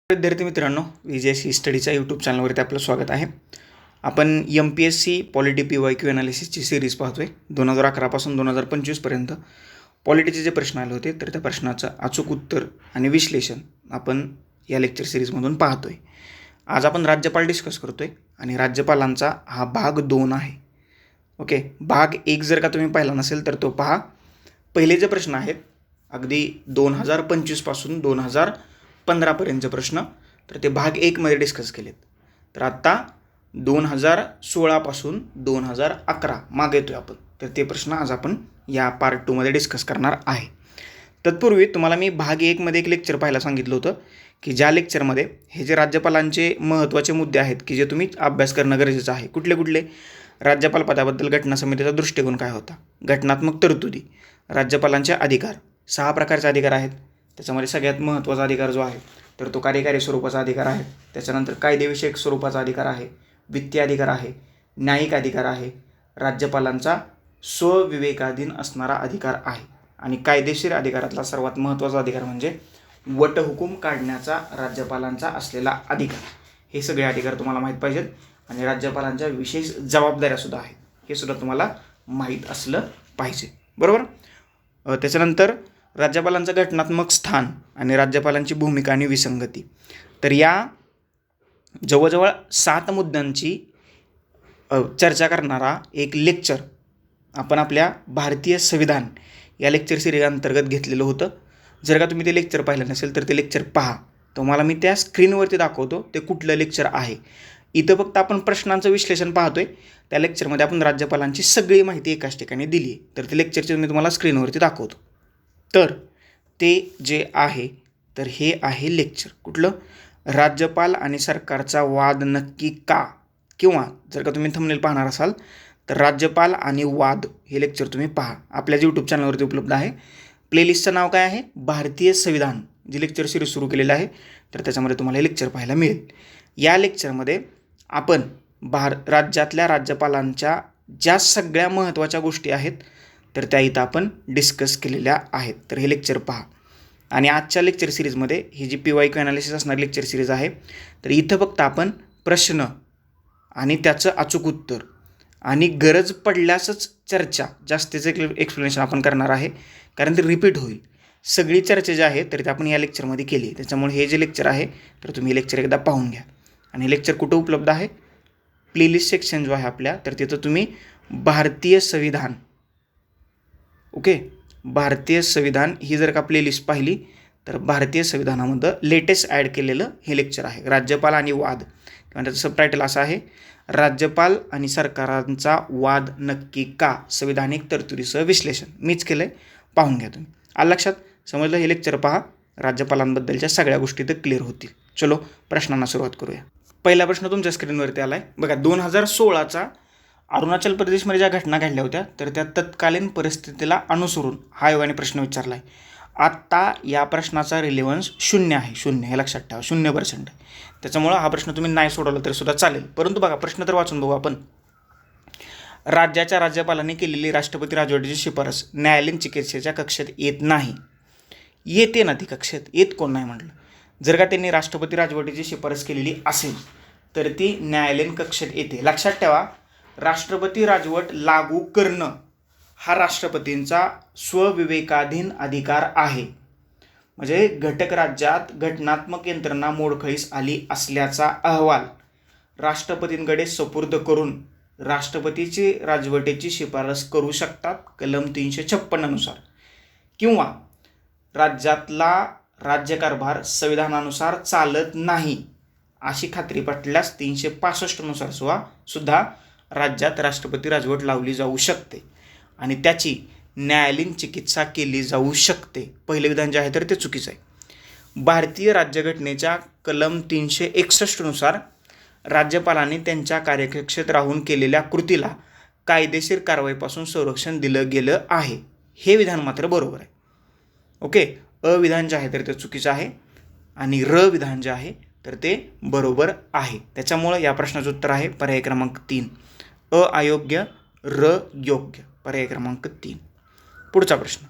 विद्यार्थी मित्रांनो, VJSC स्टडीच्या YouTube चॅनलवरती आपलं स्वागत आहे. आपण MPSC पॉलिटी PYQ ॲनालिसिसची सिरीज पाहतो आहे. 2011 पासून 2025पर्यंत पॉलिटीचे जे प्रश्न आले होते तर त्या प्रश्नाचं अचूक उत्तर आणि विश्लेषण आपण या लेक्चर सिरीजमधून पाहतो आहे. आज आपण राज्यपाल डिस्कस करतो आहे आणि राज्यपालांचा हा भाग 2 आहे. ओके, भाग 1 जर का तुम्ही पाहिला नसेल तर तो पहा. पहिले जे प्रश्न आहेत अगदी 2025 पासून 2015पर्यंतचे प्रश्न तर ते भाग 1 मध्ये डिस्कस केलेत. तर आत्ता 2016 पासून 2011 मागे येतोय आपण, तर ते प्रश्न आज आपण या पार्ट 2 मध्ये डिस्कस करणार आहे. तत्पूर्वी तुम्हाला मी भाग 1 मध्ये एक लेक्चर पाहायला सांगितलं होतं की ज्या लेक्चरमध्ये हे जे राज्यपालांचे महत्त्वाचे मुद्दे आहेत की जे तुम्ही अभ्यास करणं गरजेचं आहे. कुठले कुठले? राज्यपाल पदाबद्दल घटना समितीचा दृष्टिकोन काय होता, घटनात्मक तरतुदी, राज्यपालांचे अधिकार, 6 प्रकारचे अधिकार आहेत. त्याच्यामध्ये सगळ्यात महत्त्वाचा अधिकार जो आहे तर तो कार्यकारी स्वरूपाचा अधिकार आहे. त्याच्यानंतर कायदेविषयक स्वरूपाचा अधिकार आहे, वित्तीय अधिकार आहे, न्यायिक अधिकार आहे, राज्यपालांचा स्वविवेकाधीन असणारा अधिकार आहे आणि कायदेशीर अधिकारातला सर्वात महत्त्वाचा अधिकार म्हणजे वटहुकूम काढण्याचा राज्यपालांचा असलेला अधिकार. हे सगळे अधिकार तुम्हाला माहीत पाहिजेत आणि राज्यपालांच्या विशेष जबाबदाऱ्यासुद्धा आहेत, हे सुद्धा तुम्हाला माहीत असलं पाहिजे, बरोबर. त्याच्यानंतर राज्यपालांचं घटनात्मक स्थान आणि राज्यपालांची भूमिका आणि विसंगती. तर या जवळजवळ 7 मुद्द्यांची चर्चा करणारा एक लेक्चर आपण आपल्या भारतीय संविधान या लेक्चर सिरीज अंतर्गत घेतलेलं होतं. जर का तुम्ही ते लेक्चर पाहिलं नसेल तर ते लेक्चर पहा. तुम्हाला मी त्या स्क्रीनवरती दाखवतो ते कुठलं लेक्चर आहे. इथं फक्त आपण प्रश्नांचं विश्लेषण पाहतोय. त्या लेक्चरमध्ये आपण राज्यपालांची सगळी माहिती एकाच ठिकाणी दिली आहे. तर ते लेक्चरचे मी तुम्हाला स्क्रीनवरती दाखवतो. तर ते जे आहे तर हे आहे लेक्चर कुठलं, राज्यपाल आणि सरकारचा वाद नक्की का, किंवा जर का तुम्ही थंबनेल पाहणार असाल तर राज्यपाल आणि वाद हे लेक्चर तुम्ही पहा. आपल्या यूट्यूब चॅनलवरती उपलब्ध आहे. प्लेलिस्टचं नाव काय आहे, भारतीय संविधान, जी लेक्चर सिरीज सुरू केलेलं आहे तर त्याच्यामध्ये तुम्हाला हे लेक्चर पाहायला मिळेल. या लेक्चरमध्ये आपण राज्यातल्या राज्यपालांच्या ज्या सगळ्या महत्त्वाच्या गोष्टी आहेत तर त्या इथं आपण डिस्कस केलेल्या आहेत. तर हे लेक्चर पहा. आणि आजच्या लेक्चर सिरीजमध्ये ही जी PYQ ॲनालिसिस असणारी लेक्चर सिरीज आहे तर इथं फक्त आपण प्रश्न आणि त्याचं अचूक उत्तर आणि गरज पडल्यासच चर्चा, जास्तीचं एक्सप्लेनेशन आपण करणार आहे, कारण ते रिपीट होईल. सगळी चर्चा जी आहे तर ते आपण या लेक्चरमध्ये केली. त्याच्यामुळे हे जे लेक्चर आहे तर तुम्ही हे लेक्चर एकदा पाहून घ्या. आणि हे लेक्चर कुठं उपलब्ध आहे, प्लेलिस्ट सेक्शन जो आहे आपल्या, तर तिथं तुम्ही भारतीय संविधान, ओके, भारतीय संविधान ही जर का प्लेलिस्ट पाहिली तर भारतीय संविधानामध्ये लेटेस्ट ॲड केलेलं हे लेक्चर आहे, राज्यपाल आणि वाद, किंवा त्याचं सबटायटल असं आहे, राज्यपाल आणि सरकारांचा वाद नक्की का, संविधानिक तरतुदीचं विश्लेषण. मीच केलं आहे, पाहून घ्या तुम्ही. आलं लक्षात, समजलं. हे लेक्चर पहा, राज्यपालांबद्दलच्या सगळ्या गोष्टी तर क्लिअर होतील. चलो प्रश्नांना सुरुवात करूया. पहिला प्रश्न तुमच्या स्क्रीनवरती आला आहे बघा. 2016चा अरुणाचल प्रदेशमध्ये ज्या घटना घडल्या होत्या तर त्या तत्कालीन परिस्थितीला अनुसरून हा आयोगाने प्रश्न विचारला आहे. आत्ता या प्रश्नाचा रिलेव्हन्स 0 आहे, 0, हे लक्षात ठेवा, 0% आहे. त्याच्यामुळं हा प्रश्न तुम्ही नाही सोडवला तरी सुद्धा चालेल. परंतु बघा, प्रश्न तर वाचून बघू आपण. राज्याच्या राज्यपालांनी केलेली राष्ट्रपती राजवटीची शिफारस न्यायालयीन चिकित्सेच्या कक्षेत येत नाही. येते ना ती कक्षेत, येत कोण नाही म्हटलं. जर का त्यांनी राष्ट्रपती राजवटीची शिफारस केलेली असेल तर ती न्यायालयीन कक्षेत येते. लक्षात ठेवा, राष्ट्रपती राजवट लागू करणं हा राष्ट्रपतींचा स्वविवेकाधीन अधिकार आहे. म्हणजे घटक राज्यात घटनात्मक यंत्रणा मोडकळीस आली असल्याचा अहवाल राष्ट्रपतींकडे सुपूर्द करून राष्ट्रपतीची राजवटीची शिफारस करू शकतात कलम 356 नुसार, किंवा राज्यातला राज्यकारभार संविधानानुसार चालत नाही अशी खात्री पटल्यास 365 नुसार सुद्धा राज्यात राष्ट्रपती राजवट लावली जाऊ शकते आणि त्याची न्यायालयीन चिकित्सा केली जाऊ शकते. पहिलं विधान जे आहे तर ते चुकीचं आहे. भारतीय राज्यघटनेच्या कलम 361 नुसार राज्यपालांनी त्यांच्या कार्यकक्षेत राहून केलेल्या कृतीला कायदेशीर कारवाईपासून संरक्षण दिलं गेलं आहे. हे विधान मात्र बरोबर आहे. ओके, अविधान जे आहे तर ते चुकीचं आहे आणि विधान जे आहे तर ते बरोबर आहे. त्याच्यामुळं या प्रश्नाचं उत्तर आहे पर्याय क्रमांक 3, अयोग्य, योग्य, पर्याय क्रमांक 3. पुढचा प्रश्न,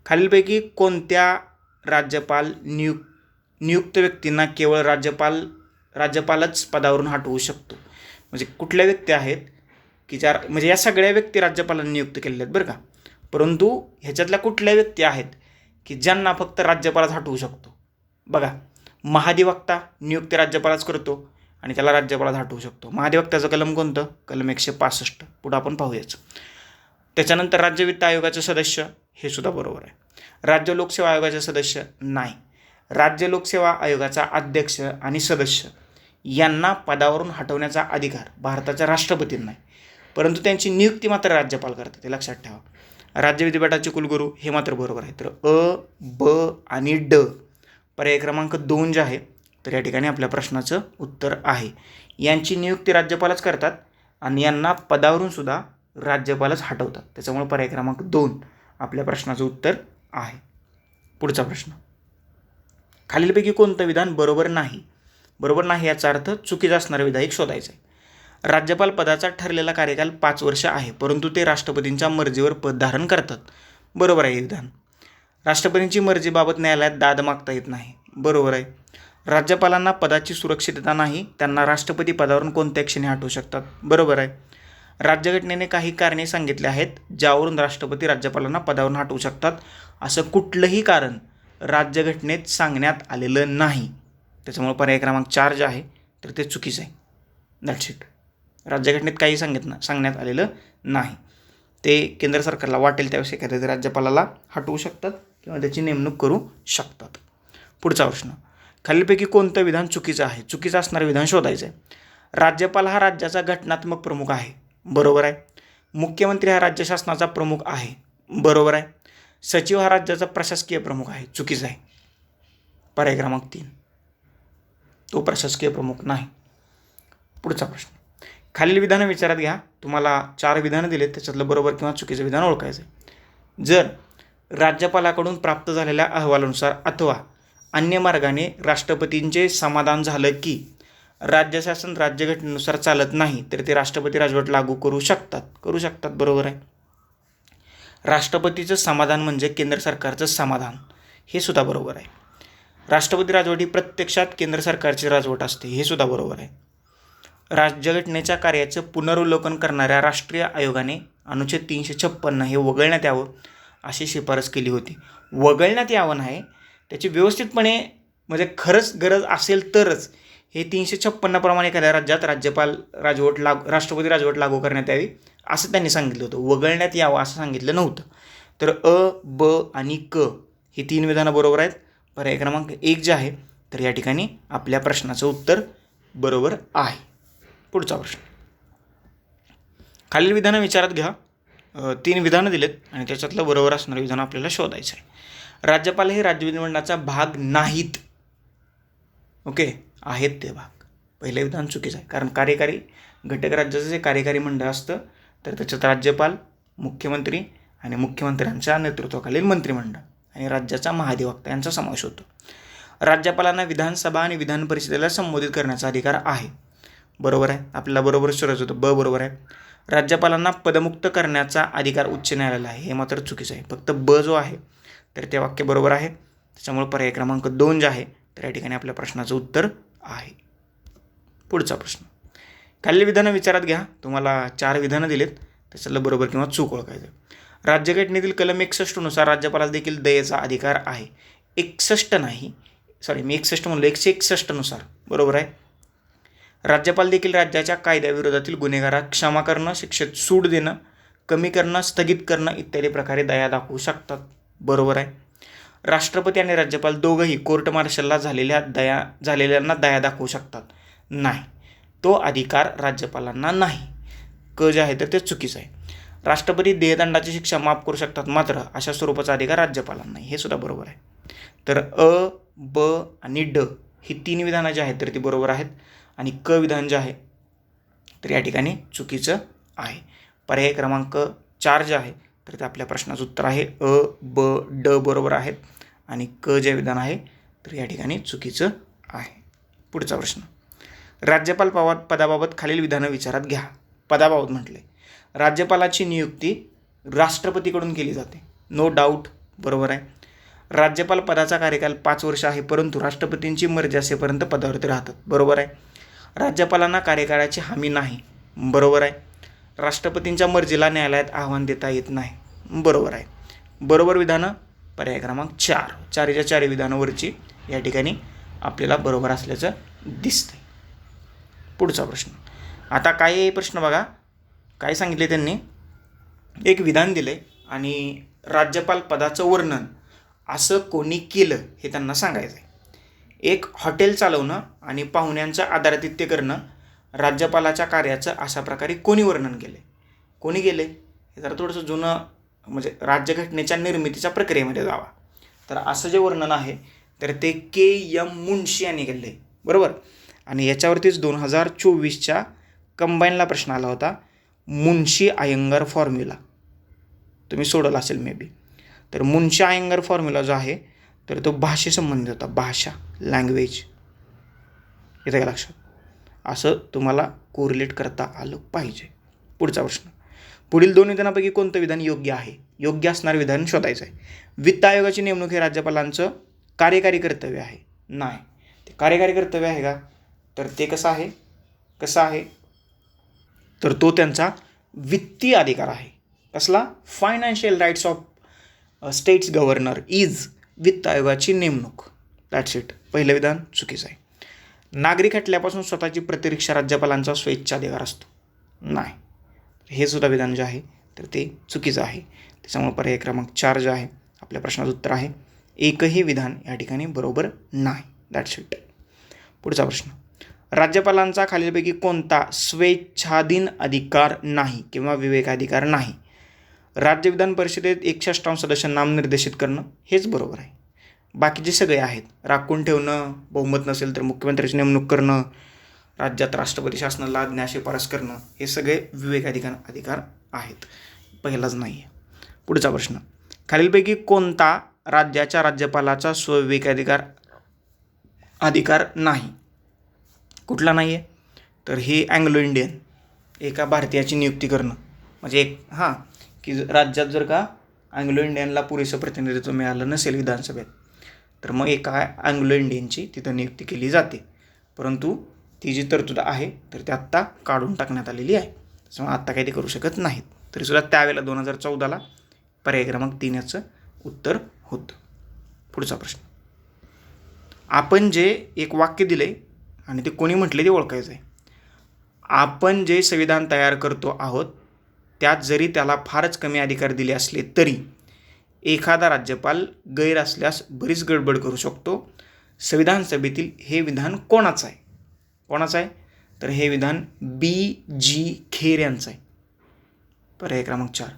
खालीलपैकी कोणत्या राज्यपाल नियुक्त व्यक्तींना केवळ राज्यपालच पदावरून हटवू शकतो. म्हणजे कुठल्या व्यक्ती आहेत की ज्या म्हणजे या सगळ्या व्यक्ती राज्यपालांनी नियुक्त केलेल्या आहेत बरं का, परंतु ह्याच्यातल्या कुठल्या व्यक्ती आहेत की ज्यांना फक्त राज्यपालच हटवू शकतो. बघा, महाधिवक्ता नियुक्ती राज्यपालच करतो आणि त्याला राज्यपालच हटवू शकतो. महाधिवक्त्याचं कलम कोणतं? कलम 165. पुढं आपण पाहूयाच. त्याच्यानंतर राज्य वित्त आयोगाचे सदस्य, हे सुद्धा बरोबर आहे. राज्य लोकसेवा आयोगाचे सदस्य नाही. राज्य लोकसेवा आयोगाचा अध्यक्ष आणि सदस्य यांना पदावरून हटवण्याचा अधिकार भारताच्या राष्ट्रपतींना आहे, परंतु त्यांची नियुक्ती मात्र राज्यपाल करतात, हे लक्षात ठेवा. राज्य विद्यापीठाचे कुलगुरू, हे मात्र बरोबर आहे. तर अ, ब आणि ड पर्याय क्रमांक 2 जे आहे तर या ठिकाणी आपल्या प्रश्नाचं उत्तर आहे. यांची नियुक्ती राज्यपालच करतात आणि यांना पदावरून सुद्धा राज्यपालच हटवतात. त्याच्यामुळे पर्याय क्रमांक 2 आपल्या प्रश्नाचं उत्तर आहे. पुढचा प्रश्न, खालीलपैकी कोणतं विधान बरोबर नाही? बरोबर नाही याचा अर्थ चुकीचं असणारं विधायक शोधायचं आहे. राज्यपाल पदाचा ठरलेला कार्यकाल 5 वर्ष आहे, परंतु ते राष्ट्रपतींच्या मर्जीवर पद धारण करतात. बरोबर आहे हे विधान. राष्ट्रपतींची मर्जीबाबत न्यायालयात दाद मागता येत नाही. बरोबर आहे. राज्यपालांना पदाची सुरक्षितता नाही, त्यांना राष्ट्रपती पदावरून कोणत्या क्षणी हटवू शकतात. बरोबर आहे. राज्यघटनेने काही कारणे सांगितले आहेत ज्यावरून राष्ट्रपती राज्यपालांना पदावरून हटवू शकतात. असं कुठलंही कारण राज्यघटनेत सांगण्यात आलेलं नाही. त्याच्यामुळे पर्याय क्रमांक 4 जे आहे तर ते चुकीचं आहे. That's it. राज्यघटनेत काही सांगण्यात आलेलं नाही. ते केंद्र सरकारला वाटेल त्यावेळेस एखाद्या राज्यपालाला हटवू शकतात किंवा त्याची नेमणूक करू शकतात. पुढचा प्रश्न, खालीलपैकी कोणतं विधान चुकीचं आहे? चुकीचं असणारं विधान शोधायचं आहे. राज्यपाल हा राज्याचा घटनात्मक प्रमुख आहे. बरोबर आहे. मुख्यमंत्री हा राज्य शासनाचा प्रमुख आहे. बरोबर आहे. सचिव हा राज्याचा प्रशासकीय प्रमुख आहे. चुकीचं आहे. पर्याय क्रमांक 3, तो प्रशासकीय प्रमुख नाही. पुढचा प्रश्न, खालील विधानं विचारात घ्या. तुम्हाला 4 विधानं दिलेत, त्याच्यातलं बरोबर किंवा चुकीचं विधान ओळखायचं आहे. जर राज्यपालाकडून प्राप्त झालेल्या अहवालानुसार अथवा अन्य मार्गाने राष्ट्रपतींचे समाधान झालं की राज्यशासन राज्यघटनेनुसार चालत नाही तर ते राष्ट्रपती राजवट लागू करू शकतात. बरोबर आहे. राष्ट्रपतीचं समाधान म्हणजे केंद्र सरकारचं समाधान, हे सुद्धा बरोबर आहे. राष्ट्रपती राजवट ही प्रत्यक्षात केंद्र सरकारची राजवट असते, हे सुद्धा बरोबर आहे. राज्यघटनेच्या कार्याचं पुनर्वलोकन करणाऱ्या राष्ट्रीय आयोगाने अनुच्छेद 356 हे वगळण्यात यावं अशी शिफारस केली होती. वगळण्यात यावं नाही, त्याची व्यवस्थितपणे म्हणजे खरंच गरज असेल तरच हे 356 प्रमाणे एखाद्या राज्यात राष्ट्रपती राजवट लागू करण्यात यावी असं त्यांनी सांगितलं होतं. वगळण्यात यावं असं सांगितलं नव्हतं. तर अ, ब आणि क ही 3 विधानं बरोबर आहेत. पर्याय क्रमांक 1 जे आहे तर या ठिकाणी आपल्या प्रश्नाचं उत्तर बरोबर आहे. पुढचा प्रश्न, खालील विधानं विचारात घ्या. 3 विधानं दिलेत आणि त्याच्यातलं बरोबर असणारं विधान आपल्याला शोधायचं आहे. राज्यपाल हे राज्य विधिमंडळाचा भाग नाहीत. ओके, आहेत ते भाग. पहिलं विधान चुकीचं आहे, कारण कार्यकारी घटक राज्याचं जे कार्यकारी मंडळ असतं तर त्याच्यात राज्यपाल, मुख्यमंत्री आणि मुख्यमंत्र्यांच्या नेतृत्वाखालील मंत्रिमंडळ आणि राज्याचा महाधिवक्ता यांचा समावेश होतो. राज्यपालांना विधानसभा आणि विधान परिषदेला संबोधित करण्याचा अधिकार आहे. बरोबर आहे. आपल्याला बरोबर शोधायचं होतं. ब बरोबर आहे. राज्यपालांना पदमुक्त करण्याचा अधिकार उच्च न्यायालयाला आहे, हे मात्र चुकीचं आहे. फक्त ब जो आहे तर ते वाक्य बरोबर आहे. त्याच्यामुळे पर्याय क्रमांक 2 जे आहे तर या ठिकाणी आपल्या प्रश्नाचं उत्तर आहे. पुढचा प्रश्न, खालील विधानं विचारात घ्या. तुम्हाला 4 विधानं दिलेत, त्याच्यातलं बरोबर किंवा चूक ओळखायचं. राज्यघटनेतील कलम 61 नुसार राज्यपालास देखील दयेचा अधिकार आहे. 61 नाही, सॉरी मी 61 म्हणलो, 161 नुसार. बरोबर आहे. राज्यपाल देखील राज्याच्या कायद्याविरोधातील गुन्हेगारांना क्षमा करणं, शिक्षेत सूट देणं, कमी करणं, स्थगित करणं इत्यादी प्रकारे दया दाखवू शकतात. बरोबर आहे. राष्ट्रपती आणि राज्यपाल दोघंही कोर्ट मार्शलला झालेल्यांना दया दाखवू शकतात. नाही, तो अधिकार राज्यपालांना नाही. क जे आहे तर ते चुकीचं आहे. राष्ट्रपती देहदंडाची शिक्षा माफ करू शकतात, मात्र अशा स्वरूपाचा अधिकार राज्यपालांना नाही, हे सुद्धा बरोबर आहे. तर अ, ब आणि ड ही 3 विधानं जी आहेत तर ती बरोबर आहेत आणि क विधान जे आहे तर या ठिकाणी चुकीचं आहे. पर्याय क्रमांक 4 जे आहे तर ते आपल्या प्रश्नाचं उत्तर आहे. अ, ब, ड बरोबर आहेत आणि क जे विधान आहे तर या ठिकाणी चुकीचं आहे. पुढचा प्रश्न, राज्यपाल पदाबाबत खालील विधानं विचारात घ्या. पदाबाबत म्हटले, राज्यपालाची नियुक्ती राष्ट्रपतीकडून केली जाते. No doubt. बरोबर आहे. राज्यपाल पदाचा कार्यकाल 5 वर्ष आहे, परंतु राष्ट्रपतींची मर्जी असेपर्यंत पदावरती राहतात. बरोबर आहे. राज्यपालांना कार्यकाळाची हमी नाही. बरोबर आहे. राष्ट्रपतींच्या मर्जीला न्यायालयात आव्हान देता येत नाही. बरोबर आहे. बरोबर विधानं पर्याय क्रमांक 4. 4च्या 4 विधानावरची या ठिकाणी आपल्याला बरोबर असल्याचं दिसतंय. पुढचा प्रश्न. आता काय प्रश्न बघा, काय सांगितले त्यांनी, एक विधान दिले आणि राज्यपाल पदाचं वर्णन असं कोणी केलं हे त्यांना सांगायचं आहे. एक हॉटेल चालवणं आणि पाहुण्यांचं आदरातिथ्य करणं राज्यपालाच्या कार्याचं अशा प्रकारे कोणी वर्णन केले? कोणी केले? हे जरा थोडंसं जुनं म्हणजे राज्यघटनेच्या निर्मितीच्या प्रक्रियेमध्ये जावा. तर असं जे वर्णन आहे तर ते के.एम. मुन्शी यांनी केलं आहे. बरोबर. आणि याच्यावरतीच 2024च्या कंबाईनला प्रश्न आला होता, मुन्शी अय्यंगार फॉर्म्युला. तुम्ही सोडवला असेल मे बी. तर मुन्शी अय्यंगार फॉर्म्युला जो आहे तर तो भाषेसंबंधित होता. भाषा, लँग्वेज. येतं का लक्षात? असं तुम्हाला कोरिलेट करता आलं पाहिजे. पुढचा प्रश्न. पुढील 2 विधानापैकी कोणतं विधान योग्य आहे? योग्य असणारं विधान शोधायचं आहे. वित्त आयोगाची नेमणूक हे राज्यपालांचं कार्यकारी कर्तव्य आहे. नाही. ते कार्यकारी कर्तव्य आहे का? तर ते कसं आहे? तर तो त्यांचा वित्तीय अधिकार आहे. कसला? Financial rights of states governor is वित्त आयोगाची नेमणूक. That's it. पहिलं विधान चुकीचं आहे. नागरिक हटल्यापासून स्वतःची प्रतिरक्षा राज्यपालांचा स्वेच्छाधिकार असतो. नाही. हे सुद्धा विधान जे आहे तर ते चुकीचं आहे. त्याच्यामुळे पर्याय क्रमांक 4 जे आहे आपल्या प्रश्नाचं उत्तर आहे. एकही विधान या ठिकाणी बरोबर नाही. That's it. पुढचा प्रश्न. राज्यपालांचा खालीलपैकी कोणता स्वेच्छाधीन अधिकार नाही किंवा विवेकाधिकार नाही? राज्य विधान परिषदेत 168 सदस्य नामनिर्देशित करणं हेच बरोबर आहे. बाकीचे सगळे आहेत. राखून ठेवणं, बहुमत नसेल तर मुख्यमंत्र्याची नेमणूक करणं, राज्यात राष्ट्रपती शासनाला आज्ञा शिफारस करणं, हे सगळे विवेकाधिकार आहेत. पहिलाच नाही आहे. पुढचा प्रश्न. खालीलपैकी कोणता राज्याच्या राज्यपालाचा स्वविवेकाधिकार नाही? कुठला नाही आहे? तर हे अँग्लो इंडियन, एका भारतीयाची नियुक्ती करणं. म्हणजे की राज्यात जर का अँग्लो इंडियनला पुरेसं प्रतिनिधित्व मिळालं नसेल विधानसभेत तर मग एका अँग्लो इंडियनची तिथं नियुक्ती केली जाते. परंतु ती जी तरतूद आहे तर ती आत्ता काढून टाकण्यात आलेली आहे. त्याच्यामुळे आत्ता काही ते करू शकत नाहीत. तरीसुद्धा त्यावेळेला 2014ला पर्याय क्रमांक 3 याचं उत्तर होतं. पुढचा प्रश्न. आपण जे एक वाक्य दिले आणि ते कोणी म्हटले ते ओळखायचं आहे. आपण जे संविधान तयार करतो आहोत त्यात जरी त्याला फारच कमी अधिकार दिले असले तरी एखादा राज्यपाल गैर असल्यास बरीच गडबड करू शकतो. संविधान सभेतील हे विधान कोणाचं आहे? तर हे विधान B.G. खेर यांचं आहे. पर्याय क्रमांक 4.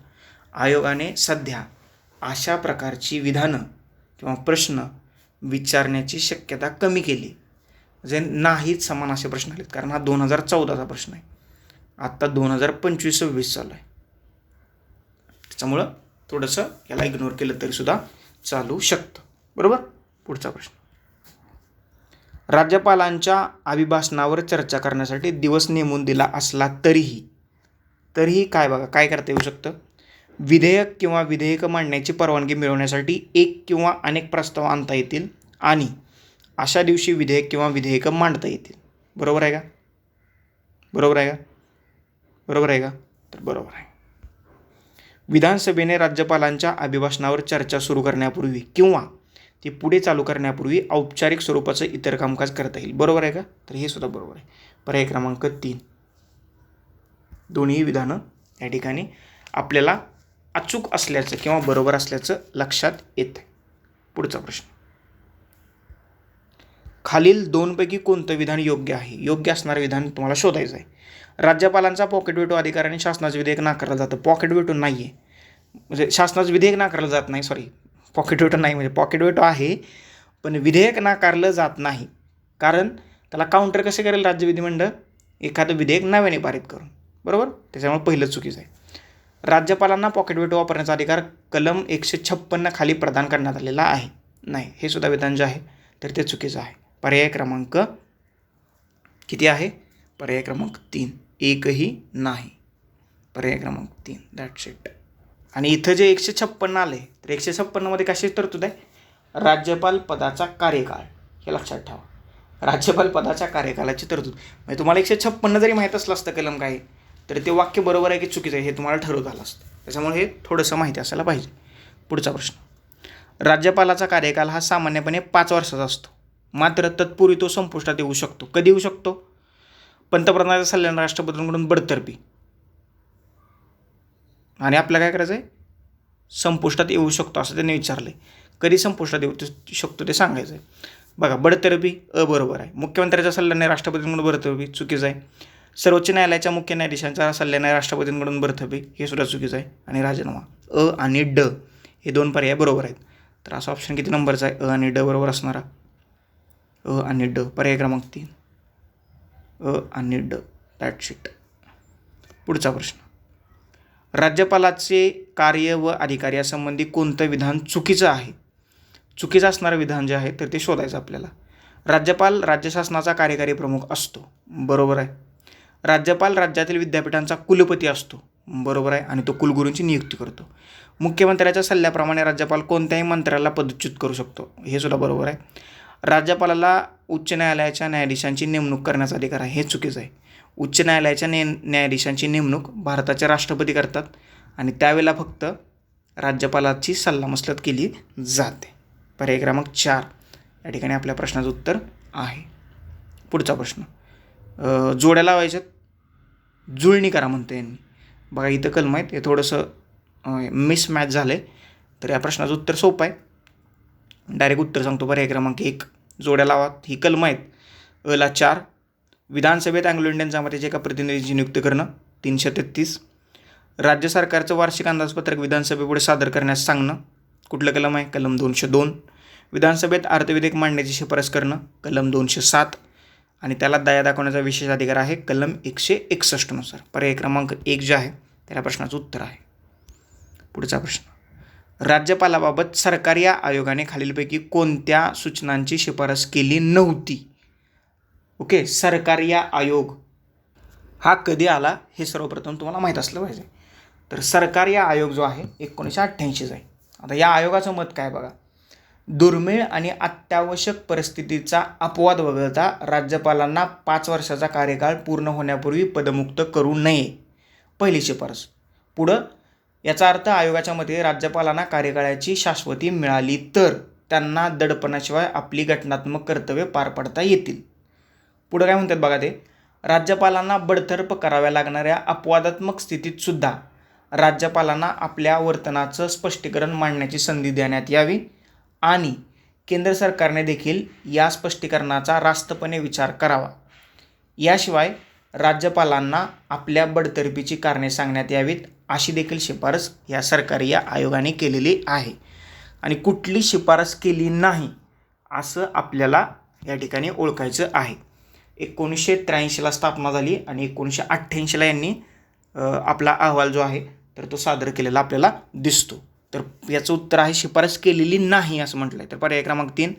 आयोगाने सध्या अशा प्रकारची विधानं किंवा प्रश्न विचारण्याची शक्यता कमी केली. म्हणजे नाहीच समान असे प्रश्न आलेत. कारण हा 2014चा प्रश्न आहे. आत्ता 2025-26 चालू आहे. त्याच्यामुळं थोडंसं याला इग्नोर केलं तरीसुद्धा चालू शकतं. बरोबर. पुढचा प्रश्न. राज्यपालांच्या अभिभाषणावर चर्चा करण्यासाठी दिवस नेमून दिला असला तरीही काय करता येऊ शकतं? विधेयक किंवा विधेयक मांडण्याची परवानगी मिळवण्यासाठी एक किंवा अनेक प्रस्ताव आणता येतील आणि अशा दिवशी विधेयक किंवा विधेयकं मांडता येतील. बरोबर आहे का? तर बरोबर आहे. विधानसभेने राज्यपालांच्या अभिभाषणावर चर्चा सुरू करण्यापूर्वी किंवा ती पुढे चालू करण्यापूर्वी औपचारिक स्वरूपाचं इतर कामकाज करता येईल. बरोबर आहे का? तर हे सुद्धा बरोबर आहे. पर्याय क्रमांक 3. दोन्ही विधानं या ठिकाणी आपल्याला अचूक असल्याचं किंवा बरोबर असल्याचं लक्षात येतं. पुढचा प्रश्न. खालील 2 पैकी कोणतं विधान योग्य आहे? योग्य असणारं विधान तुम्हाला शोधायचं आहे. राज्यपालांचा पॉकेट वेटो अधिकाराने शासनाचं विधेयक नाकारलं जातं. पॉकेट वेटो नाही आहे. म्हणजे शासनाचं विधेयक नाकारलं जात नाही. पॉकेट वेटो नाही, म्हणजे पॉकेट वेटो आहे पण विधेयक नाकारलं जात नाही. कारण त्याला काउंटर कसे करेल राज्य विधिमंडळ? एखादं विधेयक नव्याने पारित करून. बरोबर. त्याच्यामुळे पहिलं चुकीचं आहे. राज्यपालांना पॉकेट वेटो वापरण्याचा अधिकार कलम 156 खाली प्रदान करण्यात आलेला आहे. नाही. हे सुद्धा विधान जे आहे तर ते चुकीचं आहे. पर्याय क्रमांक किती आहे? पर्याय क्रमांक 3. एकही नाही. पर्याय क्रमांक 3. That's it. आणि इथं जे 156 आले तर 156 मध्ये कशाची तरतूद आहे? राज्यपाल पदाचा कार्यकाळ हे लक्षात ठेवा. राज्यपाल पदाच्या कार्यकालाची तरतूद म्हणजे तुम्हाला 156 जरी माहीत असलं असतं कलम काय तर ते वाक्य बरोबर आहे की चुकीचं आहे हे तुम्हाला ठरवता आलं असतं. त्याच्यामुळे हे थोडंसं माहिती असायला पाहिजे. पुढचा प्रश्न. राज्यपालाचा कार्यकाल हा सामान्यपणे 5 वर्षाचा असतो, मात्र तत्पूर्वी तो संपुष्टात येऊ शकतो. कधी येऊ शकतो? पंतप्रधानाच्या सल्ल्याने राष्ट्रपतींकडून बडतर्फी. आणि आपल्याला काय करायचं आहे? संपुष्टात येऊ शकतो असं त्यांनी विचारलं आहे. कधी संपुष्टात येऊ शकतो ते सांगायचं आहे. बघा, बडतर्फी बरोबर आहे. मुख्यमंत्र्याच्या सल्ल्याने राष्ट्रपतींकडून बडतर्फी चुकीचं आहे. सर्वोच्च न्यायालयाच्या मुख्य न्यायाधीशांच्या सल्ल्याने राष्ट्रपतींकडून बडतर्फी हे सुद्धा चुकीचं आहे. आणि राजीनामा आणि ड हे 2 पर्याय बरोबर आहेत. तर असा ऑप्शन किती नंबरचा आहे? आणि ड बरोबर असणारा आणि ड पर्याय क्रमांक 3 आणि ड. That's it. पुढचा प्रश्न. राज्यपालाचे कार्य व अधिकार यासंबंधी कोणतं विधान चुकीचं आहे? चुकीचं असणारं विधान जे आहे तर ते शोधायचं आपल्याला. राज्यपाल राज्य शासनाचा कार्यकारी प्रमुख असतो. बरोबर आहे. राज्यपाल राज्यातील विद्यापीठांचा कुलपती असतो. बरोबर आहे. आणि तो कुलगुरूंची नियुक्ती करतो. मुख्यमंत्र्याच्या सल्ल्याप्रमाणे राज्यपाल कोणत्याही मंत्र्याला पदच्युत करू शकतो. हे सुद्धा बरोबर आहे. राज्यपालाला उच्च न्यायालयाच्या न्यायाधीशांची नेमणूक करण्याचा अधिकार आहे. हे चुकीचं आहे. उच्च न्यायालयाच्या न्यायाधीशांची नेमणूक भारताचे राष्ट्रपती करतात आणि त्यावेळेला फक्त राज्यपालाची सल्लामसलत केली जाते. पर्याय क्रमांक 4 या ठिकाणी आपल्या प्रश्नाचं उत्तर आहे. पुढचा प्रश्न. जोड्या लावायच्यात, जुळणी करा म्हणते यांनी. बघा इथं कलम आहेत, हे थोडंसं मिसमॅच झालं आहे. तर या प्रश्नाचं उत्तर सोपं आहे. डायरेक्ट उत्तर सांगतो. पर्याय क्रमांक 1 जोड्या लावा. ही कलम आहेत. ला 4 विधानसभेत अँग्लो इंडियन जमातीच्या एका प्रतिनिधीची नियुक्ती करणं. 333 राज्य सरकारचं वार्षिक अंदाजपत्रक विधानसभेपुढे सादर करण्यास सांगणं. कुठलं कलम आहे? कलम 202 विधानसभेत अर्थविधेयक मांडण्याची शिफारस करणं. कलम 207 आणि त्याला दया दाखवण्याचा विशेष अधिकार आहे कलम 161 नुसार. पर्याय क्रमांक 1 जे आहे त्याला प्रश्नाचं उत्तर आहे. पुढचा प्रश्न. राज्यपालाबाबत सरकारी आयोगाने खालीलपैकी कोणत्या सूचनांची शिफारस केली नव्हती? ओके, सरकारी आयोग हा कधी आला हे सर्वप्रथम तुम्हाला माहीत असलं पाहिजे. तर सरकारी आयोग जो आहे 1988 आहे. आता या आयोगाचं मत काय बघा. दुर्मिळ आणि अत्यावश्यक परिस्थितीचा अपवाद वगळता राज्यपालांना 5 वर्षाचा कार्यकाळ पूर्ण होण्यापूर्वी पदमुक्त करू नये. पहिली शिफारस. पुढं याचा अर्थ आयोगाच्या मते राज्यपालांना कार्यकाळाची शाश्वती मिळाली तर त्यांना दडपणाशिवाय आपली घटनात्मक कर्तव्ये पार पाडता येतील. पुढं काय म्हणतात बघा ते. राज्यपालांना बडतर्फ कराव्या लागणाऱ्या अपवादात्मक स्थितीत सुद्धा राज्यपालांना आपल्या वर्तनाचं स्पष्टीकरण मांडण्याची संधी देण्यात यावी आणि केंद्र सरकारने देखील या स्पष्टीकरणाचा रास्तपणे विचार करावा. याशिवाय राज्यपालांना आपल्या बडतर्फीची कारणे सांगण्यात यावीत अशी देखील शिफारस या सरकारी आयोगाने केलेली आहे. आणि कुठली शिफारस केली नाही असं आपल्याला या ठिकाणी ओळखायचं आहे. 1983ला स्थापना झाली आणि 1988ला यांनी आपला अहवाल जो आहे तर तो सादर केलेला आपल्याला दिसतो. तर याचं उत्तर आहे शिफारस केलेली नाही असं म्हटलं आहे. तर पर्याय क्रमांक 3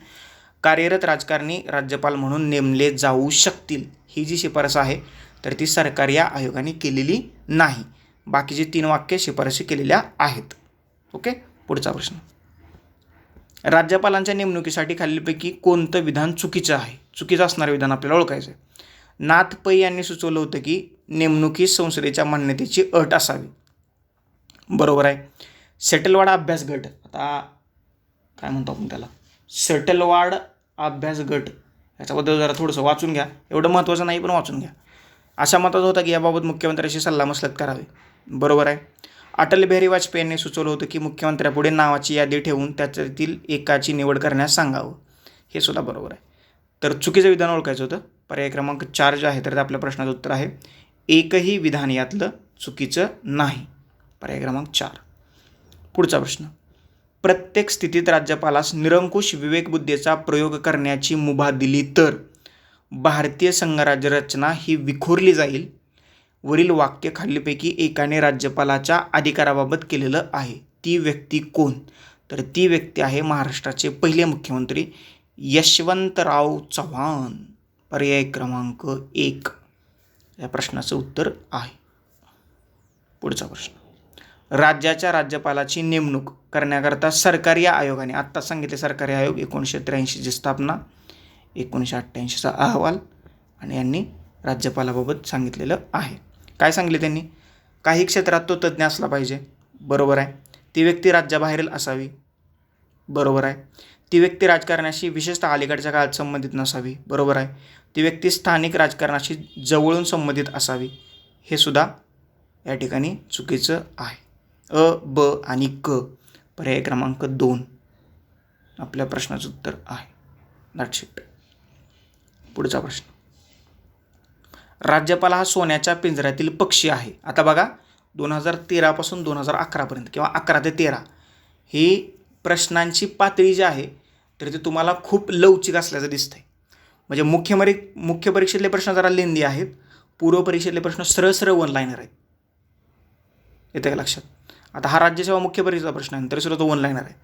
कार्यरत राजकारणी राज्यपाल म्हणून नेमले जाऊ शकतील. ही जी शिफारस आहे तर ती सरकारी आयोगाने केलेली नाही. बाकीची 3 वाक्य शिफारसी केलेल्या आहेत. ओके. पुढचा प्रश्न. राज्यपालांच्या नेमणुकीसाठी खालीलपैकी कोणतं विधान चुकीचं आहे? चुकीचं असणारं विधान आपल्याला ओळखायचं आहे. नाथ पै यांनी सुचवलं होतं की नेमणुकीस संसदेच्या मान्यतेची अट असावी. बरोबर आहे. सेटलवाड अभ्यास गट, आता काय म्हणतो आपण त्याला, सेटलवाड अभ्यास गट, याच्याबद्दल जरा थोडंसं वाचून घ्या. एवढं महत्त्वाचं नाही पण वाचून घ्या. अशा मतात होता की याबाबत मुख्यमंत्र्यांशी सल्लामसलत करावी. बरोबर आहे. अटल बिहारी वाजपेयी यांनी सुचवलं होतं की मुख्यमंत्र्यापुढे नावाची यादी ठेवून त्याच्यातील एकाची निवड करण्यास सांगावं. हे सुद्धा बरोबर आहे. तर चुकीचं विधान ओळखायचं होतं. पर्याय क्रमांक 4 जे आहे तर आपल्या प्रश्नाचं उत्तर आहे एकही विधान यातलं चुकीचं नाही. पर्याय क्रमांक 4. पुढचा प्रश्न. प्रत्येक स्थितीत राज्यपालास निरंकुश विवेकबुद्धीचा प्रयोग करण्याची मुभा दिली तर भारतीय संघराज्य रचना ही विखुरली जाईल. वरील वाक्य खालीलपैकी एकाने राज्यपालाच्या अधिकाराबाबत केलेलं आहे. ती व्यक्ती कोण? तर ती व्यक्ती आहे महाराष्ट्राचे पहिले मुख्यमंत्री यशवंतराव चव्हाण. पर्याय क्रमांक 1 या प्रश्नाचं उत्तर आहे. पुढचा प्रश्न. राज्याच्या राज्यपालाची नेमणूक करण्याकरता सरकारी आयोगाने, आत्ताच सांगितले सरकारी आयोग, 1983ची स्थापना, 1988चा अहवाल, आणि यांनी राज्यपालाबाबत सांगितलेलं आहे. काय सांगितले त्यांनी? काही क्षेत्रात तो तज्ज्ञ असला पाहिजे, बरोबर आहे. ती व्यक्ती राज्याबाहेरील असावी, बरोबर आहे. ती व्यक्ती राजकारणाशी विशेषतः अलीकडच्या काळात संबंधित नसावी, बरोबर आहे. ती व्यक्ती स्थानिक राजकारणाशी जवळून संबंधित असावी, हे सुद्धा या ठिकाणी चुकीचं आहे. अ, ब आणि क पर्याय क्रमांक 2 आपल्या प्रश्नाचं उत्तर आहे. That's it. पुढचा प्रश्न. राज्यपाल हा सोन्याच्या पिंजऱ्यातील पक्षी आहे. आता बघा, 2013 पासून 2011पर्यंत किंवा 11 ते 13 ही प्रश्नांची पातळी जी आहे तर ते तुम्हाला खूप लवचिक असल्याचं दिसतंय. म्हणजे मुख्य परीक्षेतले प्रश्न जरा लेंदी आहेत, पूर्व परीक्षेतले प्रश्न सरळ सरळ वन लाईनर आहेत. येतं का लक्षात? आता हा राज्यसेवा मुख्य परीक्षेचा प्रश्न आहे, तरी सुद्धा तो वन लाईनर आहे.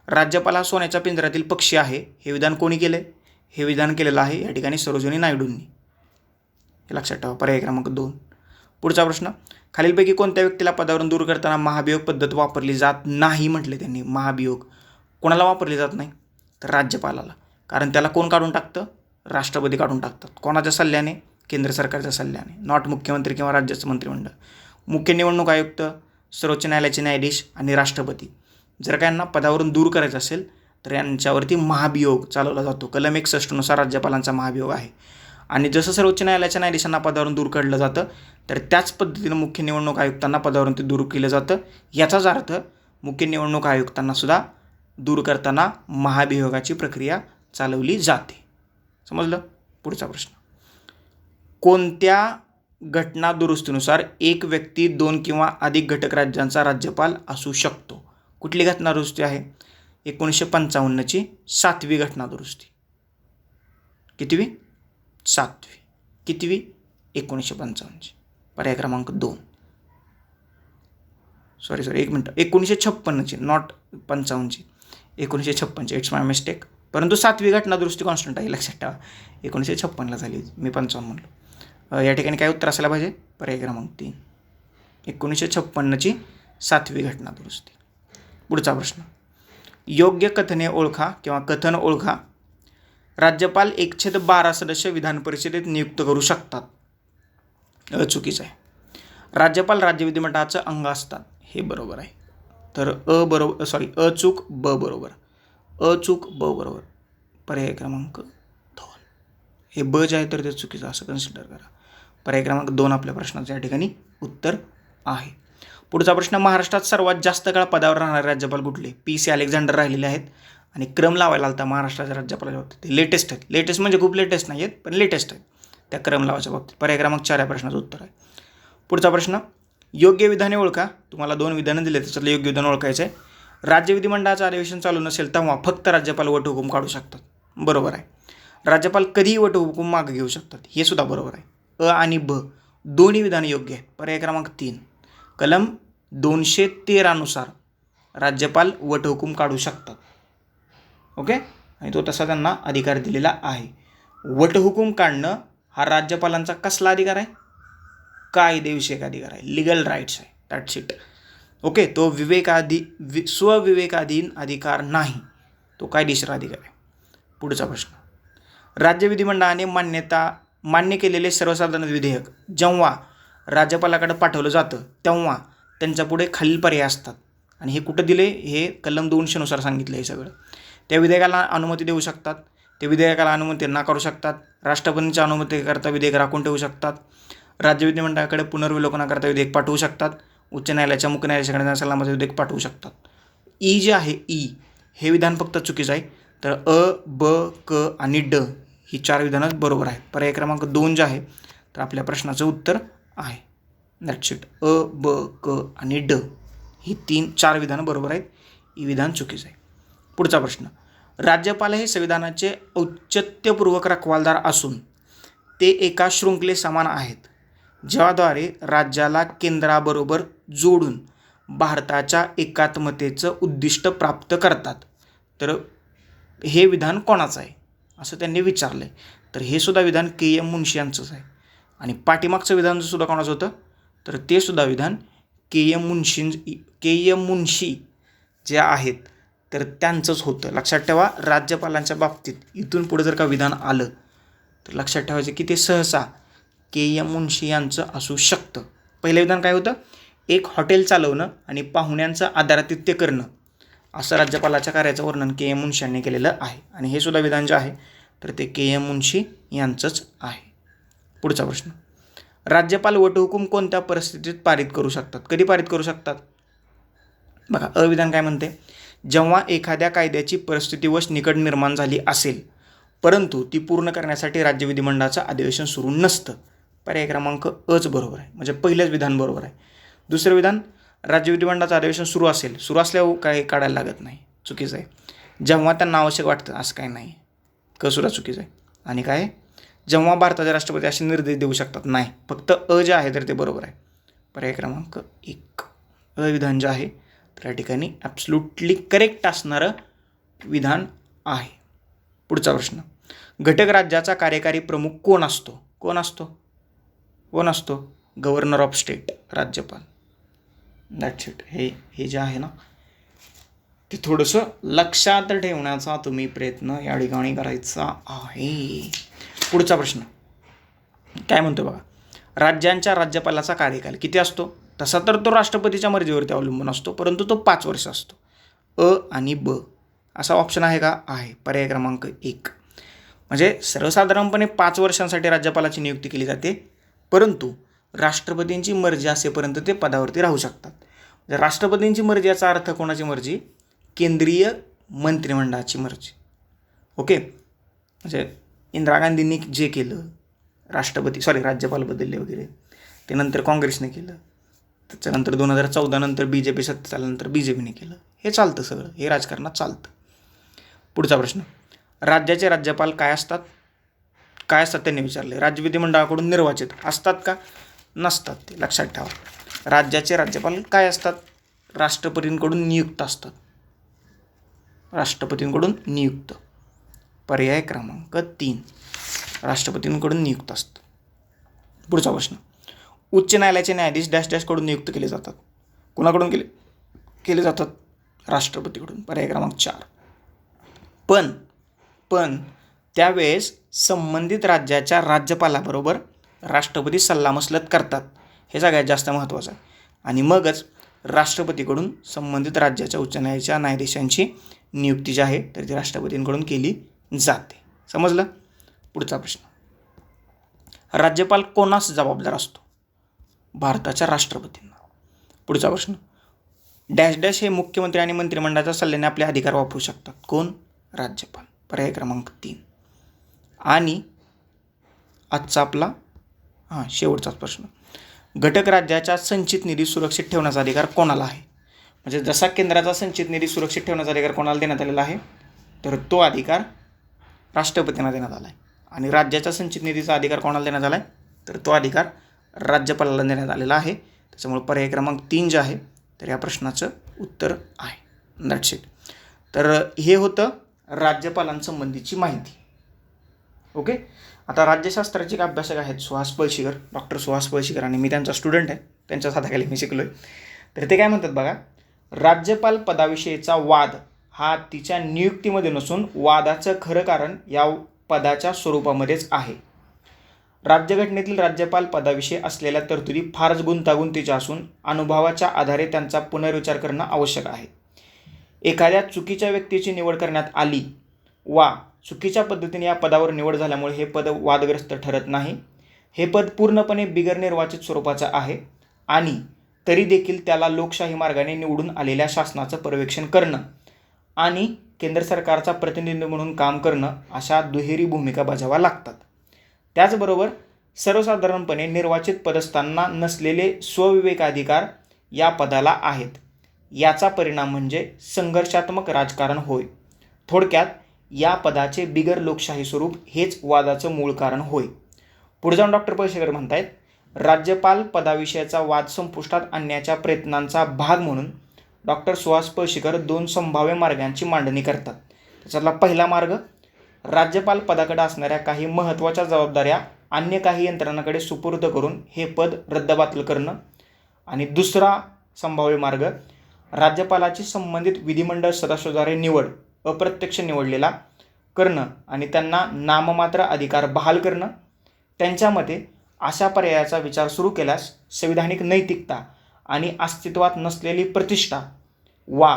राज्यपाल हा सोन्याच्या पिंजऱ्यातील पक्षी आहे, हे विधान कोणी केले? हे विधान केलेलं आहे या ठिकाणी सरोजिनी नायडूंनी. हे लक्षात ठेवा. पर्याय क्रमांक 2. पुढचा प्रश्न. खालीलपैकी कोणत्या व्यक्तीला पदावरून दूर करताना महाभियोग पद्धत वापरली जात नाही म्हटले त्यांनी? महाभियोग कोणाला वापरली जात नाही? तर राज्यपालाला. कारण त्याला कोण काढून टाकतं? राष्ट्रपती काढून टाकतात. कोणाच्या सल्ल्याने? केंद्र सरकारच्या सल्ल्याने, नॉट मुख्यमंत्री किंवा राज्याचं मंत्रिमंडळ. मुख्य निवडणूक आयुक्त, सर्वोच्च न्यायालयाचे न्यायाधीश आणि राष्ट्रपती जर का यांना पदावरून दूर करायचं असेल तर यांच्यावरती महाभियोग चालवला जातो. कलम 61 राज्यपालांचा महाभियोग आहे. आणि जसं सर्वोच्च न्यायालयाच्या न्यायाधीशांना पदावरून दूर काढलं जातं तर त्याच पद्धतीनं मुख्य निवडणूक आयुक्तांना पदावरून ते दूर केलं जातं. याचाच अर्थ मुख्य निवडणूक आयुक्तांना सुद्धा दूर करताना महाभियोगाची प्रक्रिया चालवली जाते. समजलं? पुढचा प्रश्न. कोणत्या घटना दुरुस्तीनुसार एक व्यक्ती 2 किंवा अधिक घटक राज्यांचा राज्यपाल असू शकतो? कुठली घटना दुरुस्ती आहे? 1955ची 7वी घटना दुरुस्ती. कितवी? 7वी. कितवी? 1955ची. पर्याय क्रमांक 2. सॉरी 1 मिनटं. 1956ची, नॉट 55ची. 1956ची. It's my mistake. परंतु 7वी घटना दुरुस्ती कॉन्स्टंट आहे, लक्षात ठेवा. 1956ला झाली, मी 55 म्हणलो. या ठिकाणी काय उत्तर असायला पाहिजे? पर्याय क्रमांक 3. 1956ची 7वी घटना दुरुस्ती. पुढचा प्रश्न. योग्य कथने ओळखा किंवा कथन ओळखा. राज्यपाल 1/12 सदस्य विधान परिषदेत नियुक्त करू शकतात. चुकीचं आहे. राज्यपाल राज्य विधिमंडळाचं अंग असतात, हे बरोबर आहे. तर अचूक ब बरोबर. अचूक ब बरोबर. पर्याय क्रमांक 2. हे ब जे आहे तर ते चुकीचं असं कन्सिडर करा. पर्याय क्रमांक 2 आपल्या प्रश्नाचं या ठिकाणी उत्तर आहे. पुढचा प्रश्न. महाराष्ट्रात सर्वात जास्त काळ पदावर राहणारे राज्यपाल कुठले? PC अलेक्झांडर राहिलेले आहेत आणि क्रम लावायला आलता महाराष्ट्राच्या राज्यपालाच्या बाबतीत. ते लेटेस्ट आहेत. लेटेस्ट म्हणजे खूप लेटेस्ट नाही आहेत, पण लेटेस्ट आहेत त्या क्रम लावायच्या बाबतीत. पर्याय क्रमांक 4 या प्रश्नाचं उत्तर आहे. पुढचा प्रश्न. योग्य विधाने ओळखा. तुम्हाला 2 विधानं दिले, त्याच्यातलं योग्य विधान ओळखायचं आहे. राज्य विधिमंडळाचं अधिवेशन चालू नसेल तेव्हा फक्त राज्यपाल वटहुकूम काढू शकतात, बरोबर आहे. राज्यपाल कधीही वटहुकूम मागे घेऊ शकतात, हे सुद्धा बरोबर आहे. अ आणि ब दोन्ही विधान योग्य आहेत. पर्याय क्रमांक 3. कलम 213 राज्यपाल वटहुकूम काढू शकतात. ओके, आणि तो तसा त्यांना अधिकार दिलेला आहे. वटहुकूम काढणं हा राज्यपालांचा कसला अधिकार आहे? कायदेविषयक अधिकार आहे, लिगल राईट्स आहे. That's it. ओके, तो स्वविवेकाधीन अधिकार नाही, तो कायदेशीर अधिकार आहे. पुढचा प्रश्न. राज्य विधिमंडळाने मान्य केलेले सर्वसाधारण विधेयक जेव्हा राज्यपालाकडे पाठवलं जातं तेव्हा त्यांच्यापुढे खालील पर्याय असतात. आणि हे कुठं दिले? हे कलम 200 सांगितलं. हे सगळं त्या विधेयकाला अनुमती देऊ शकतात, ते विधेयकाला अनुमती नाकारू शकतात, राष्ट्रपतींच्या अनुमतीकरता विधेयक राखून ठेवू शकतात, राज्य विधिमंडळाकडे पुनर्विलोकनाकरता विधेयक पाठवू शकतात, उच्च न्यायालयाच्या मुख्य न्यायालयाच्या सल्लामते विधेयक पाठवू शकतात. ई जे आहे, ई हे विधान फक्त चुकीचं आहे. तर अ, ब, क आणि ड ही 4 विधानं बरोबर आहेत. पर्याय क्रमांक 2 जे आहे तर आपल्या प्रश्नाचं उत्तर आहे. That's it. अ, ब, क आणि ड ही 4 विधानं बरोबर आहेत. ई विधान चुकीचं आहे. पुढचा प्रश्न. राज्यपाल हे संविधानाचे औचित्यपूर्वक रखवालदार असून ते एका शृंखले समान आहेत, ज्याद्वारे राज्याला केंद्राबरोबर जोडून भारताच्या एकात्मतेचं उद्दिष्ट प्राप्त करतात. तर हे विधान कोणाचं आहे असं त्यांनी विचारलं आहे. तर हे सुद्धा विधान KM मुन्शी यांचंच आहे. आणि पाठीमागचं विधान सुद्धा कोणाचं होतं? तर ते सुद्धा विधान के एम मुन्शी जे आहेत तर त्यांचंच होतं. लक्षात ठेवा, राज्यपालांच्या बाबतीत इथून पुढे जर का विधान आलं तर लक्षात ठेवायचं की ते सहसा के.एम. मुन्शी यांचं असू शकतं. पहिलं विधान काय होतं? एक हॉटेल चालवणं आणि पाहुण्यांचं आदरातिथ्य करणं, असं राज्यपालाच्या कार्याचं वर्णन के.एम. मुन्शी यांनी केलेलं आहे. आणि हे सुद्धा विधान जे आहे तर ते के.एम. मुन्शी यांचंच आहे. पुढचा प्रश्न, राज्यपाल वटहुकूम कोणत्या परिस्थितीत पारित करू शकतात? कधी पारित करू शकतात? बघा, अविधान काय म्हणते? जेव्हा एखाद्या कायद्याची परिस्थितीवश निकड निर्माण झाली असेल परंतु ती पूर्ण करण्यासाठी राज्य विधिमंडळाचं अधिवेशन सुरू नसतं. पर्याय क्रमांक अच बरोबर आहे, म्हणजे पहिलंच विधान बरोबर आहे. दुसरं विधान, राज्य विधिमंडळाचं अधिवेशन सुरू असल्यावर काय काढायला लागत नाही, चुकीचं आहे. जेव्हा त्यांना आवश्यक वाटतं असं काय नाही, सुद्धा चुकीचं आहे. आणि काय, जेव्हा भारताचे राष्ट्रपती असे निर्देश देऊ शकतात, नाही, फक्त अ जे आहे तर ते बरोबर आहे. पर्याय क्रमांक 1 अविधान जे आहे तर या ठिकाणी ॲब्सल्युटली करेक्ट असणारं विधान आहे. पुढचा प्रश्न, घटक राज्याचा कार्यकारी प्रमुख कोण असतो? कोण असतो? गव्हर्नर ऑफ स्टेट, राज्यपाल. That's it. हे जे आहे ना ते थोडंसं लक्षात ठेवण्याचा तुम्ही प्रयत्न या ठिकाणी करायचा आहे. पुढचा प्रश्न काय म्हणतो बघा, राज्यांच्या राज्यपालाचा कार्यकाल किती असतो? तसा तर तो राष्ट्रपतीच्या मर्जीवरती अवलंबून असतो, परंतु तो 5 वर्ष असतो. अ आणि ब असा ऑप्शन आहे का? आहे. पर्याय क्रमांक 1. म्हणजे सर्वसाधारणपणे 5 वर्षांसाठी राज्यपालाची नियुक्ती केली जाते, परंतु राष्ट्रपतींची मर्जी असेपर्यंत ते पदावरती राहू शकतात. म्हणजे राष्ट्रपतींची मर्जी याचा अर्थ कोणाची मर्जी? केंद्रीय मंत्रिमंडळाची मर्जी. ओके, म्हणजे इंदिरा गांधींनी जे केलं, राज्यपाल बदलले वगैरे, ते नंतर काँग्रेसने केलं, त्याच्यानंतर 2014 नंतर BJP सत्तेत आल्यानंतर BJPने केलं. हे चालतं सगळं, हे राजकारणात चालतं. पुढचा प्रश्न, राज्याचे राज्यपाल काय असतात त्यांनी विचारले. राज्य विधिमंडळाकडून निर्वाचित असतात का? नसतात. ते लक्षात ठेवा. राज्याचे राज्यपाल काय असतात? राष्ट्रपतींकडून नियुक्त असतात. पर्याय क्रमांक 3 राष्ट्रपतींकडून नियुक्त असतात. पुढचा प्रश्न, उच्च न्यायालयाचे न्यायाधीश डॅश डॅशकडून नियुक्त केले जातात. कोणाकडून केले जातात? राष्ट्रपतीकडून. पर्याय क्रमांक 4. पण त्यावेळेस संबंधित राज्याच्या राज्यपालाबरोबर राष्ट्रपती सल्लामसलत करतात, हे सगळ्यात जास्त महत्त्वाचं आहे. आणि मगच राष्ट्रपतीकडून संबंधित राज्याच्या उच्च न्यायालयाच्या न्यायाधीशांची नियुक्ती जी आहे तर ती राष्ट्रपतींकडून केली जाते. समजलं? पुढचा प्रश्न, राज्यपाल कोणास जबाबदार असतो? भारताच्या राष्ट्रपतींना. पुढचा प्रश्न, डॅश डॅश हे मुख्यमंत्री आणि मंत्रिमंडळाच्या सल्ल्याने आपले अधिकार वापरू शकतात. कोण? राज्यपाल. पर्याय क्रमांक 3. आणि आजचा आपला शेवटचाच प्रश्न, घटक राज्याच्या संचित निधी सुरक्षित ठेवण्याचा अधिकार कोणाला आहे? म्हणजे जसा केंद्राचा संचित निधी सुरक्षित ठेवण्याचा अधिकार कोणाला देण्यात आलेला आहे तर तो अधिकार राष्ट्रपतींना देण्यात आला आहे. आणि राज्याच्या संचित निधीचा अधिकार कोणाला देण्यात आला आहे तर तो अधिकार राज्यपालाला देण्यात आलेला आहे. त्याच्यामुळे पर्याय क्रमांक 3 जे आहे तर या प्रश्नाचं उत्तर आहे. That's it. तर हे होतं राज्यपालांसंबंधीची माहिती. ओके, आता राज्यशास्त्राचे अभ्यासक आहेत डॉक्टर सुहास पळशीकर, आणि मी त्यांचा स्टुडंट आहे, त्यांच्याच हाताखाली मी शिकलो आहे. तर ते काय म्हणतात बघा, राज्यपाल पदाविषयीचा वाद हा तिच्या नियुक्तीमध्ये नसून वादाचं खरं कारण या पदाच्या स्वरूपामध्येच आहे. राज्यघटनेतील राज्यपाल पदाविषयी असलेल्या तरतुदी फारच गुंतागुंतीच्या असून अनुभवाच्या आधारे त्यांचा पुनर्विचार करणं आवश्यक आहे. एखाद्या चुकीच्या व्यक्तीची निवड करण्यात आली वा चुकीच्या पद्धतीने या पदावर निवड झाल्यामुळे हे पद वादग्रस्त ठरत नाही. हे पद पूर्णपणे बिगर निर्वाचित स्वरूपाचं आहे आणि तरी देखील त्याला लोकशाही मार्गाने निवडून आलेल्या शासनाचं पर्यवेक्षण करणं आणि केंद्र सरकारचा प्रतिनिधी म्हणून काम करणं अशा दुहेरी भूमिका बजावाव्या लागतात. त्याचबरोबर सर्वसाधारणपणे निर्वाचित पदस्थांना नसलेले स्वविवेकाधिकार या पदाला आहेत. याचा परिणाम म्हणजे संघर्षात्मक राजकारण होय. थोडक्यात या पदाचे बिगर लोकशाही स्वरूप हेच वादाचं मूळ कारण होय. पुढे जाऊन डॉक्टर पळशीकर म्हणतायत, राज्यपाल पदाविषयीचा वाद संपुष्टात आणण्याच्या प्रयत्नांचा भाग म्हणून डॉक्टर सुहास पळशीकर 2 संभाव्य मार्गांची मांडणी करतात. त्याच्यातला पहिला मार्ग, राज्यपाल पदाकडे असणाऱ्या काही महत्त्वाच्या जबाबदाऱ्या अन्य काही यंत्रणांकडे सुपूर्द करून हे पद रद्दबातल करणं. आणि दुसरा संभाव्य मार्ग, राज्यपालाची संबंधित विधिमंडळ सदस्याद्वारे निवड अप्रत्यक्ष निवडलेला करणं आणि त्यांना नाममात्र अधिकार बहाल करणं. त्यांच्या मते अशा पर्यायाचा विचार सुरू केल्यास संविधानिक नैतिकता आणि अस्तित्वात नसलेली प्रतिष्ठा वा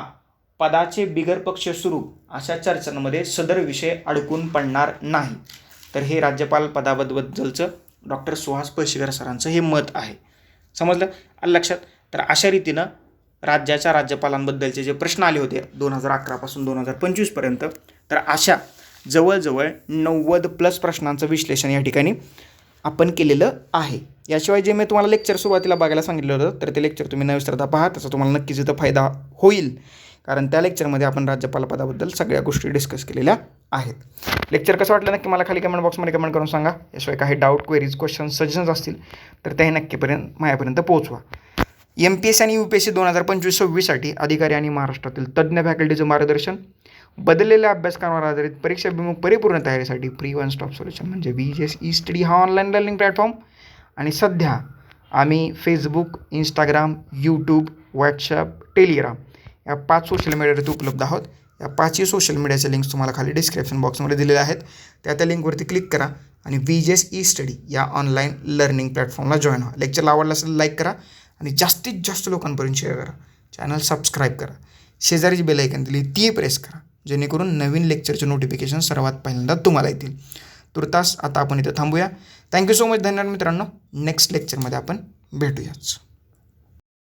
पदाचे बिगर पक्ष सुरू अशा चर्चांमध्ये सदर विषय अडकून पडणार नाही. तर हे राज्यपाल पदाबद्दलचं डॉक्टर सुहास पळशीकर सरांचं हे मत आहे. समजलं लक्षात. तर अशा रीतीनं राज्याच्या राज्यपालांबद्दलचे जे प्रश्न आले होते 2011 पासून 2025 पर्यंत, तर अशा जवळजवळ 90+ प्रश्नांचं विश्लेषण या ठिकाणी आपण केलेलं आहे. याशिवाय जे मी तुम्हाला लेक्चर सुरुवातीला बघायला सांगितलं होतं, तर ते लेक्चर तुम्ही न विसरता पहा. त्याचा तुम्हाला नक्कीच इथं फायदा होईल, कारण त्या लेक्चरमध्ये आपण राज्यपाल पदाबद्दल सगळ्या गोष्टी डिस्कस केलेल्या आहेत. लेक्चर कसं वाटलं नक्की मला खाली कमेंट बॉक्समध्ये कमेंट करून सांगा. याशिवाय काही डाऊट, क्वेरीज, क्वेश्चन, सजेशन्स असतील तर त्याही नक्कीपर्यंत माझ्यापर्यंत पोहोचवा. MPSC आणि UPSC 2025-26साठी अधिकारी आणि महाराष्ट्रातील तज्ज्ञ फॅकल्टीचं मार्गदर्शन, बदललेल्या अभ्यासक्रमावर आधारित परीक्षाभिमुख परिपूर्ण तयारीसाठी फ्री वन स्टॉप सोल्युशन म्हणजे VGS ई-स्टडी हा ऑनलाईन लर्निंग प्लॅटफॉर्म. आणि सध्या आम्ही Facebook, Instagram, YouTube, WhatsApp, Telegram या 5 सोशल मीडियावरती उपलब्ध आहोत. या 5ही सोशल मीडियाचे लिंक्स तुम्हाला खाली डिस्क्रिप्शन बॉक्समध्ये दिलेले आहेत. त्या लिंकवरती क्लिक करा आणि VGS ई-स्टडी या ऑनलाईन लर्निंग प्लॅटफॉर्मला जॉईन व्हा. लेक्चरला आवडलं असेल लाईक करा आणि जास्तीत जास्त लोकांपर्यंत शेअर करा. चॅनल सबस्क्राईब करा. शेजारीची बेल आयकॉन दिली ती प्रेस करा, जेणेकरून नवीन लेक्चरचे नोटिफिकेशन सर्वात पहिल्यांदा तुम्हाला येतील. तुर्तास आता आपण इथं थांबूया. Thank you so much. धन्यवाद मित्रांनो. नेक्स्ट लेक्चरमध्ये आपण भेटूयाच.